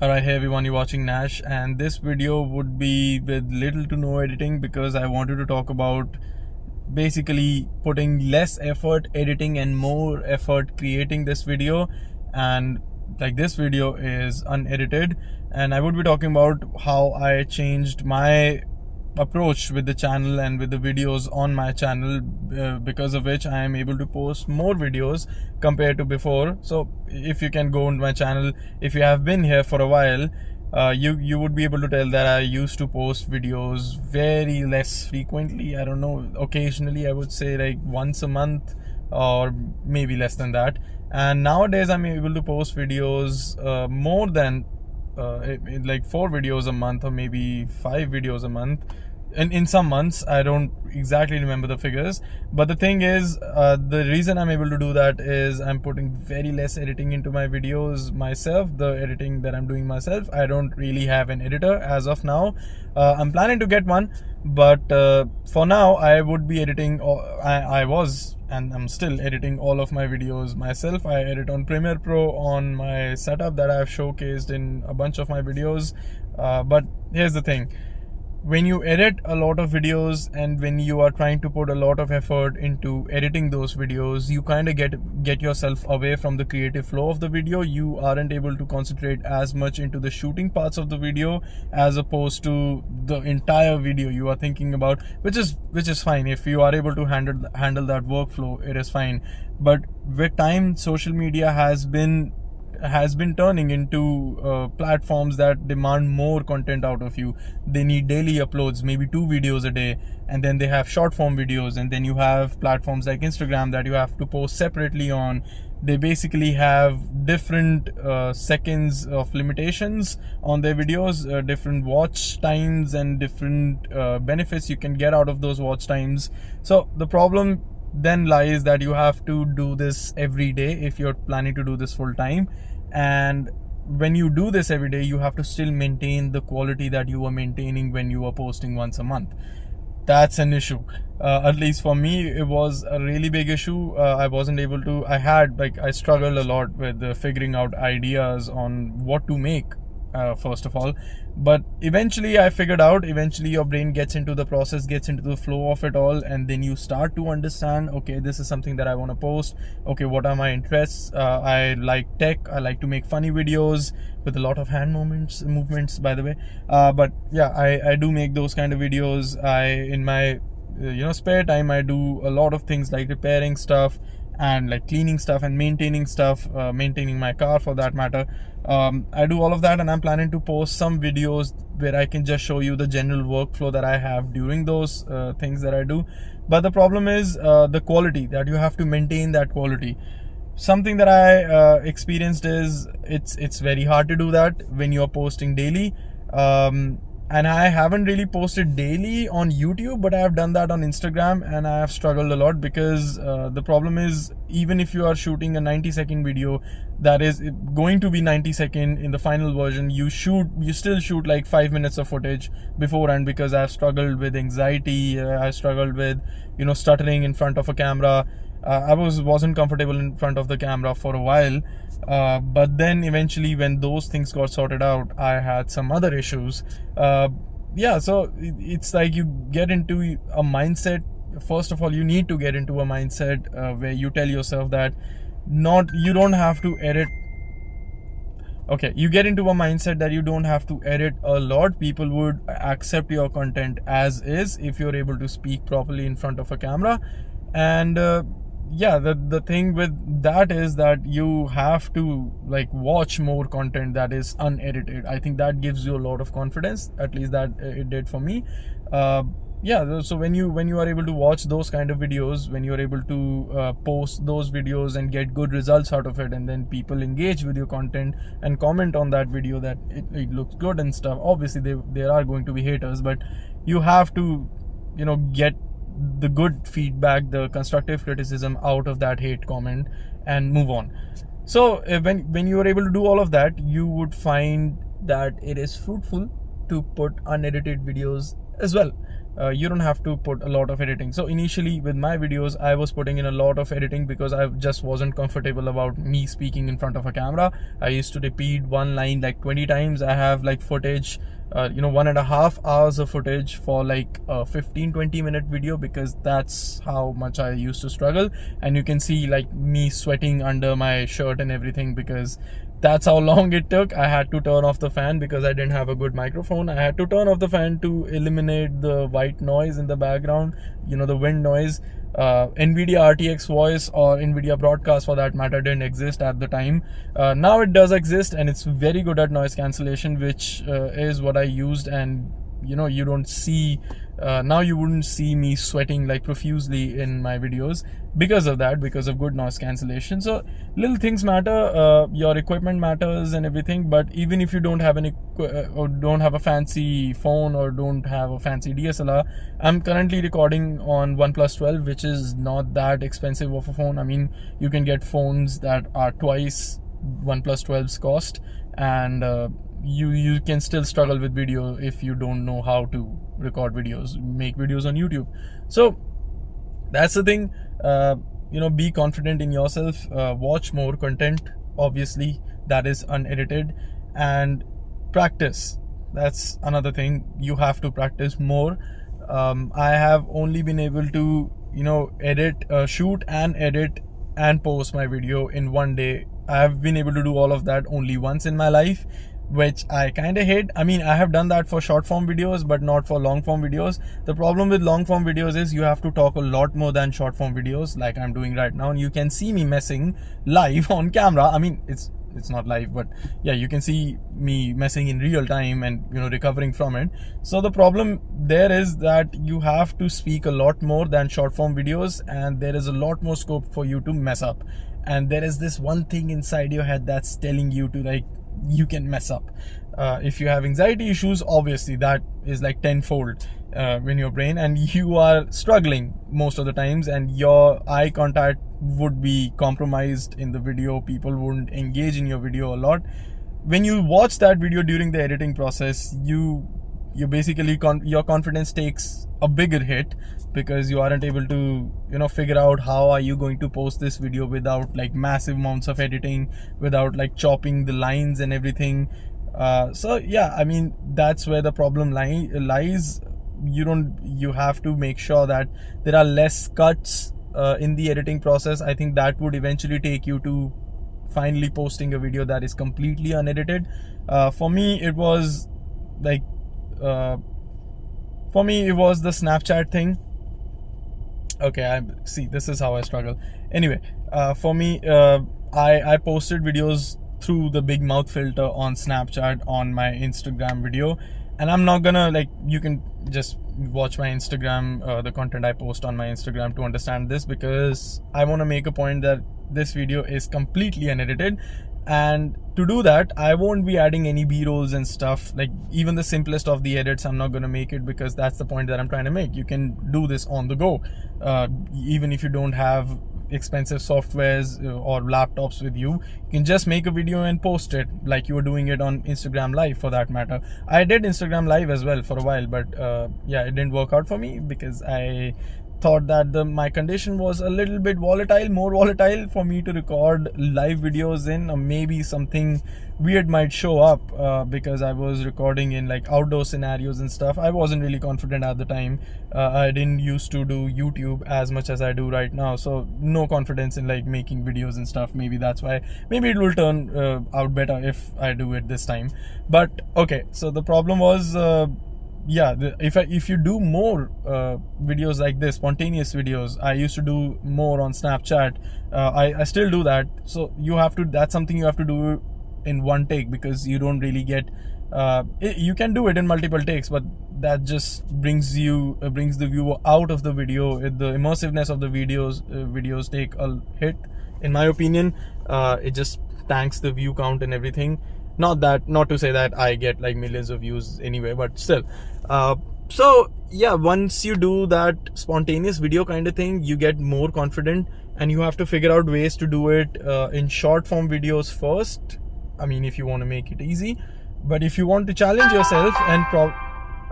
Alright, hey everyone, you're watching Nash, and this video would be with little to no editing because I wanted to talk about basically putting less effort editing and more effort creating this video. And like, this video is unedited, and I would be talking about how I changed my approach with the channel and with the videos on my channel, because of which I am able to post more videos compared to before. So if you can go on my channel, if you have been here for a while, you would be able to tell that I used to post videos very less frequently. I don't know, occasionally, I would say like once a month or maybe less than that. And nowadays I'm able to post videos more than like 4 videos a month, or maybe 5 videos a month. And in some months, I don't exactly remember the figures, but the thing is, the reason I'm able to do that is I'm putting very less editing into my videos myself. The editing that I'm doing myself, I don't really have an editor as of now. I'm planning to get one, but for now I would be editing, I was and I'm still editing all of my videos myself. I edit on premierepro on my setup that I've showcased in a bunch of my videos. But here's the thing: when you edit a lot of videos and when you are trying to put a lot of effort into editing those videos, you kind of get yourself away from the creative flow of the video. You aren't able to concentrate as much into the shooting parts of the video as opposed to the entire video you are thinking about, which is fine. If you are able to handle that workflow, it is fine. But with time, social media has been turning into platforms that demand more content out of you. They need daily uploads, maybe 2 videos a day, and then they have short form videos, and then you have platforms like Instagram that you have to post separately on. They basically have different seconds of limitations on their videos, different watch times, and different benefits you can get out of those watch times. So the problem then lies that you have to do this every day if you're planning to do this full time. And when you do this every day, you have to still maintain the quality that you were maintaining when you were posting once a month. That's an issue. At least for me, it was a really big issue. I wasn't able to, I struggled a lot with figuring out ideas on what to make, first of all. But eventually I figured out, eventually your brain gets into the process, gets into the flow of it all, and then you start to understand, okay, this is something that I want to post. Okay, what are my interests? I like tech. I like to make funny videos with a lot of hand movements, by the way. But yeah, I do make those kind of videos. In my spare time, I do a lot of things like repairing stuff and like cleaning stuff and maintaining stuff, maintaining my car for that matter. I do all of that, and I'm planning to post some videos where I can just show you the general workflow that I have during those things that I do. But the problem is the quality, that you have to maintain that quality. Something that I experienced is it's very hard to do that when you're posting daily. And I haven't really posted daily on YouTube, but I have done that on Instagram, and I have struggled a lot because the problem is, even if you are shooting a 90-second video that is going to be 90-second in the final version, you still shoot like 5 minutes of footage beforehand, because I've struggled with anxiety. I struggled with stuttering in front of a camera. I wasn't comfortable in front of the camera for a while, but then eventually when those things got sorted out, I had some other issues. Yeah, so it's like you get into a mindset. First of all, you need to get into a mindset where you tell yourself that you don't have to edit. Okay, you get into a mindset that you don't have to edit a lot. People would accept your content as is if you're able to speak properly in front of a camera. And yeah, the thing with that is that you have to like watch more content that is unedited. I think that gives you a lot of confidence, at least that it did for me. Yeah, so when you are able to watch those kind of videos, when you're able to post those videos and get good results out of it, and then people engage with your content and comment on that video that it looks good and stuff, obviously there are going to be haters, but you have to get the good feedback, the constructive criticism out of that hate comment and move on. So when you are able to do all of that, you would find that it is fruitful to put unedited videos as well. You don't have to put a lot of editing. So initially with my videos, I was putting in a lot of editing because I just wasn't comfortable about me speaking in front of a camera. I used to repeat one line like 20 times. I have like footage, 1.5 hours of footage for like a 15-20 minute video, because that's how much I used to struggle. And you can see like me sweating under my shirt and everything, because that's how long it took. I had to turn off the fan because I didn't have a good microphone. I had to turn off the fan to eliminate the white noise in the background, the wind noise. NVIDIA RTX voice or NVIDIA broadcast for that matter didn't exist at the time. Now it does exist, and it's very good at noise cancellation, which is what I used. And you don't see now you wouldn't see me sweating like profusely in my videos because of that, because of good noise cancellation. So little things matter. Your equipment matters and everything. But even if you don't have or don't have a fancy phone or don't have a fancy DSLR, I'm currently recording on OnePlus 12, which is not that expensive of a phone. I mean, you can get phones that are twice OnePlus 12's cost, and you can still struggle with video if you don't know how to record videos, make videos on YouTube. So that's the thing. Be confident in yourself. Watch more content, obviously, that is unedited, and practice. That's another thing. You have to practice more. I have only been able to shoot and edit and post my video in one day. I have been able to do all of that only once in my life, which I kind of hate. I mean, I have done that for short form videos, but not for long form videos. The problem with long form videos is you have to talk a lot more than short form videos, like I'm doing right now. And you can see me messing live on camera. I mean, it's not live, but yeah, you can see me messing in real time and recovering from it. So the problem there is that you have to speak a lot more than short form videos, and there is a lot more scope for you to mess up. And there is this one thing inside your head that's telling you to, like, you can mess up. If you have anxiety issues, obviously that is like tenfold in your brain, and you are struggling most of the times, and your eye contact would be compromised in the video. People wouldn't engage in your video a lot. When you watch that video during the editing process, you basically your confidence takes a bigger hit, because you aren't able to figure out how are you going to post this video without like massive amounts of editing, without like chopping the lines and everything. So yeah, I mean, that's where the problem lies. You have to make sure that there are less cuts in the editing process. I think that would eventually take you to finally posting a video that is completely unedited. For me it was like the Snapchat thing. Okay, see, this is how I struggle. Anyway, for me, I posted videos through the big mouth filter on Snapchat on my Instagram video, and I'm not gonna you can just watch my Instagram, the content I post on my Instagram to understand this, because I want to make a point that this video is completely unedited. And to do that, I won't be adding any b-rolls and stuff. Like, even the simplest of the edits, I'm not going to make it, because that's the point that I'm trying to make. You can do this on the go, even if you don't have expensive softwares or laptops with you. You can just make a video and post it like you were doing it on Instagram Live, for that matter. I did Instagram Live as well for a while, but yeah, it didn't work out for me, because I thought that my condition was a little bit more volatile for me to record live videos in, or maybe something weird might show up, because I was recording in like outdoor scenarios and stuff. I wasn't really confident at the time. I didn't used to do YouTube as much as I do right now, so no confidence in like making videos and stuff. Maybe that's why. Maybe it will turn out better if I do it this time. But okay, so the problem was yeah, if you do more videos like this, spontaneous videos, I used to do more on Snapchat. I still do that. So that's something you have to do in one take, because you don't really get you can do it in multiple takes, but that just brings the viewer out of the video. The immersiveness of the videos take a hit, in my opinion. It just tanks the view count and everything. Not to say that I get like millions of views anyway, but still. So yeah, once you do that spontaneous video kind of thing, you get more confident, and you have to figure out ways to do it in short form videos first. I mean, if you want to make it easy, but if you want to challenge yourself and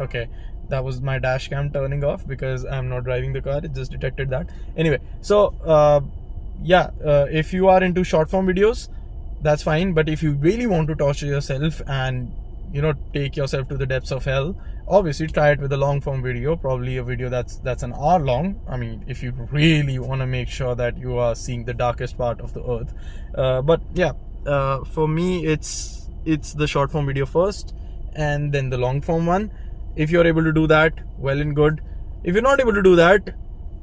okay, that was my dash cam turning off because I'm not driving the car. It just detected that. Anyway, so if you are into short form videos, that's fine. But if you really want to torture yourself and take yourself to the depths of hell, obviously try it with a long form video, probably a video that's an hour long. I mean, if you really want to make sure that you are seeing the darkest part of the earth. But yeah, for me, it's the short form video first and then the long form one. If you're able to do that, well and good. If you're not able to do that,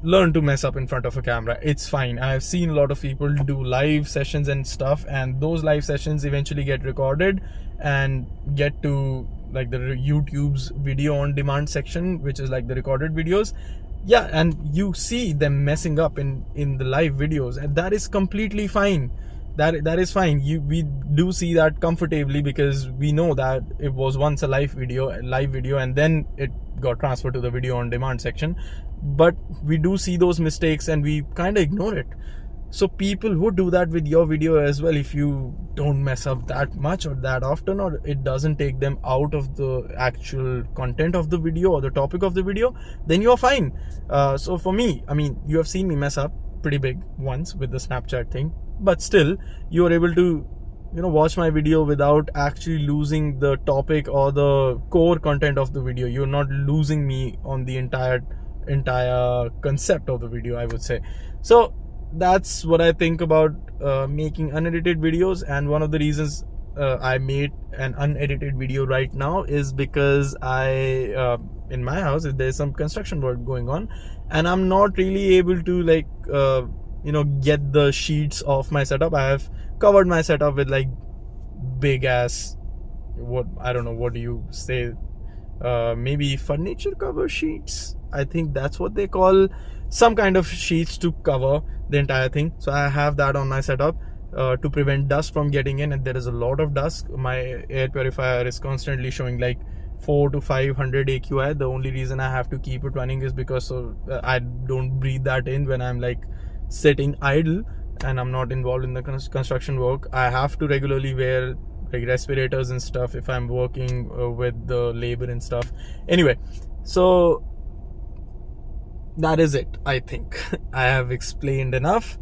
learn to mess up in front of a camera. It's fine. I've seen a lot of people do live sessions and stuff, and those live sessions eventually get recorded and get to like the YouTube's video on demand section, which is like the recorded videos. Yeah, and you see them messing up in the live videos, and that is completely fine. That is fine. We do see that comfortably because we know that it was once a live video, and then it got transferred to the video on demand section. But we do see those mistakes and we kind of ignore it. So people would do that with your video as well. If you don't mess up that much or that often, or it doesn't take them out of the actual content of the video or the topic of the video, then you're fine. So for me, I mean, you have seen me mess up pretty big once with the Snapchat thing, but still you are able to watch my video without actually losing the topic or the core content of the video. You're not losing me on the entire concept of the video, I would say. So that's what I think about making unedited videos. And one of the reasons I made an unedited video right now is because in my house there's some construction work going on, and I'm not really able to get the sheets off my setup. I have covered my setup with like big ass, I don't know, what do you say, maybe furniture cover sheets, I think that's what they call, some kind of sheets to cover the entire thing. So I have that on my setup to prevent dust from getting in, and there is a lot of dust. My air purifier is constantly showing like 400 to 500 AQI. The only reason I have to keep it running is because I don't breathe that in when I'm like sitting idle and I'm not involved in the construction work. I have to regularly wear like respirators and stuff if I'm working with the labor and stuff. Anyway, so that is it. I think I have explained enough.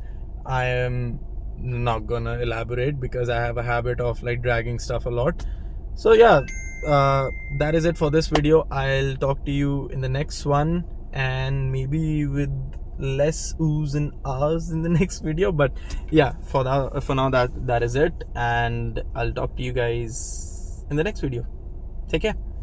I am not gonna elaborate because I have a habit of like dragging stuff a lot. So yeah, that is it for this video. I'll talk to you in the next one, and maybe with less oohs and ahs in the next video. But yeah, for now that is it, and I'll talk to you guys in the next video. Take care.